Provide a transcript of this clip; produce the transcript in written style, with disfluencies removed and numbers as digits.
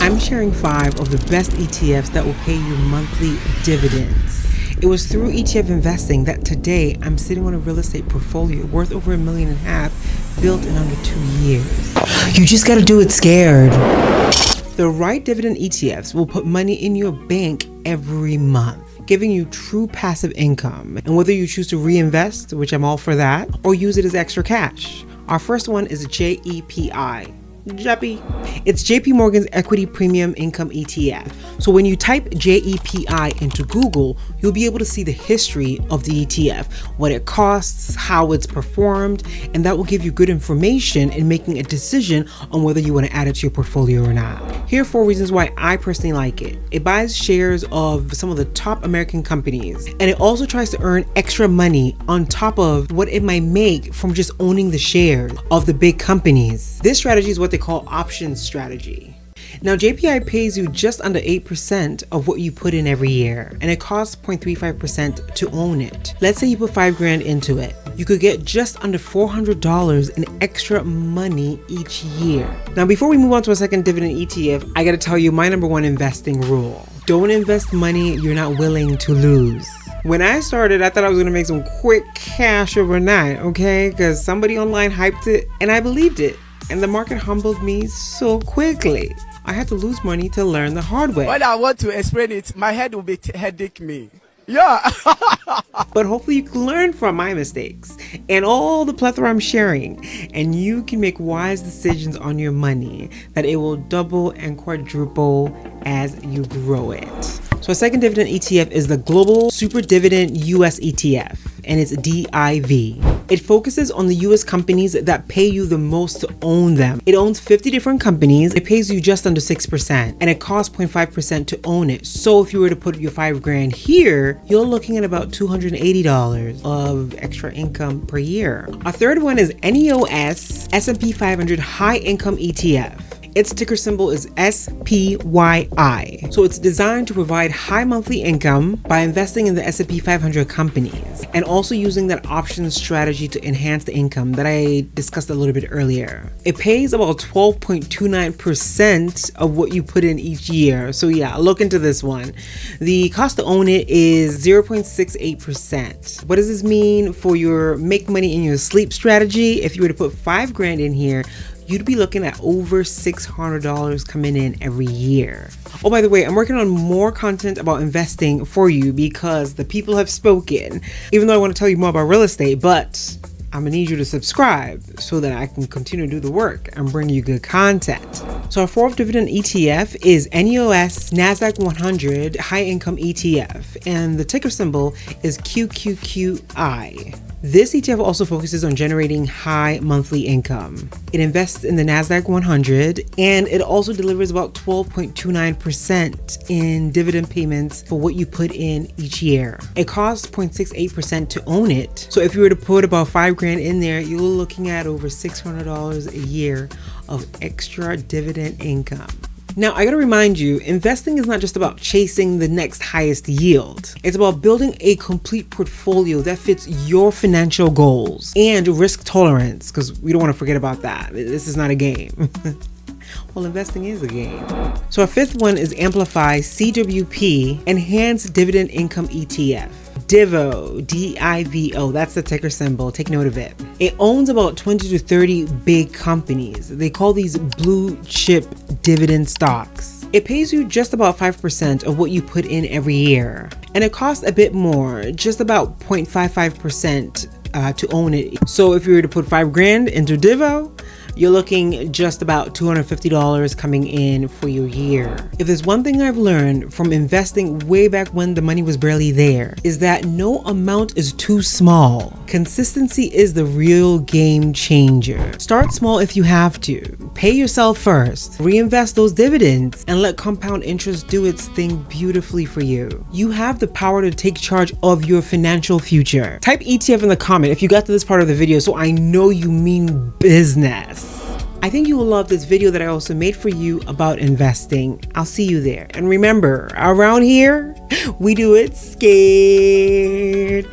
I'm sharing 5 of the best ETFs that will pay you monthly dividends. It was through ETF investing that today I'm sitting on a real estate portfolio worth over $1.5 million built in under 2 years. You just gotta do it scared. The right dividend ETFs will put money in your bank every month, giving you true passive income. And whether you choose to reinvest, which I'm all for that, or use it as extra cash. Our first one is JEPI. It's JP Morgan's Equity Premium Income ETF. So when you type JEPI into Google, you'll be able to see the history of the ETF, what it costs, how it's performed, and that will give you good information in making a decision on whether you want to add it to your portfolio or not. Here are 4 reasons why I personally like it. It buys shares of some of the top American companies, and it also tries to earn extra money on top of what it might make from just owning the shares of the big companies. This strategy is what they call options strategy. Now, JPI pays you just under 8% of what you put in every year, and it costs 0.35% to own it. Let's say you put $5,000 into it. You could get just under $400 in extra money each year. Now, before we move on to a second dividend ETF, I gotta tell you my number 1 investing rule. Don't invest money you're not willing to lose. When I started, I thought I was gonna make some quick cash overnight, okay? Because somebody online hyped it, and I believed it. And the market humbled me so quickly. I had to lose money to learn the hard way. When I want to explain it, my head will be headache me. Yeah. But hopefully you can learn from my mistakes and all the plethora I'm sharing, and you can make wise decisions on your money that it will double and quadruple as you grow it. So a second dividend ETF is the Global Super Dividend US ETF, and it's DIV. It focuses on the US companies that pay you the most to own them. It owns 50 different companies. It pays you just under 6%, and it costs 0.5% to own it. So if you were to put your $5,000 here, you're looking at about $280 of extra income per year. Our third one is NEOS S&P 500 High Income ETF. Its ticker symbol is SPYI. So it's designed to provide high monthly income by investing in the S&P 500 companies and also using that option strategy to enhance the income that I discussed a little bit earlier. It pays about 12.29% of what you put in each year. So yeah, look into this one. The cost to own it is 0.68%. What does this mean for your make money in your sleep strategy? If you were to put $5,000 in here, you'd be looking at over $600 coming in every year. Oh, by the way, I'm working on more content about investing for you because the people have spoken. Even though I want to tell you more about real estate, but I'm gonna need you to subscribe so that I can continue to do the work and bring you good content. So our 4th dividend ETF is NEOS NASDAQ 100 High Income ETF, and the ticker symbol is QQQI. This ETF also focuses on generating high monthly income. It invests in the NASDAQ 100, and it also delivers about 12.29% in dividend payments for what you put in each year. It costs 0.68% to own it. So if you were to put about $5,000 in there, you're looking at over $600 a year of extra dividend income. Now, I gotta remind you, investing is not just about chasing the next highest yield. It's about building a complete portfolio that fits your financial goals and risk tolerance, because we don't want to forget about that. This is not a game. Well, investing is a game. So our 5th one is Amplify CWP Enhanced Dividend Income ETF. DIVO, D-I-V-O, that's the ticker symbol. Take note of it. It owns about 20 to 30 big companies. They call these blue chip dividend stocks. It pays you just about 5% of what you put in every year. And it costs a bit more, just about 0.55% to own it. So if you were to put $5,000 into DIVO, you're looking just about $250 coming in for your year. If there's one thing I've learned from investing way back when the money was barely there, is that no amount is too small. Consistency is the real game changer. Start small if you have to. Pay yourself first. Reinvest those dividends and let compound interest do its thing beautifully for you. You have the power to take charge of your financial future. Type ETF in the comment if you got to this part of the video so I know you mean business. I think you will love this video that I also made for you about investing. I'll see you there. And remember, around here, we do it scared.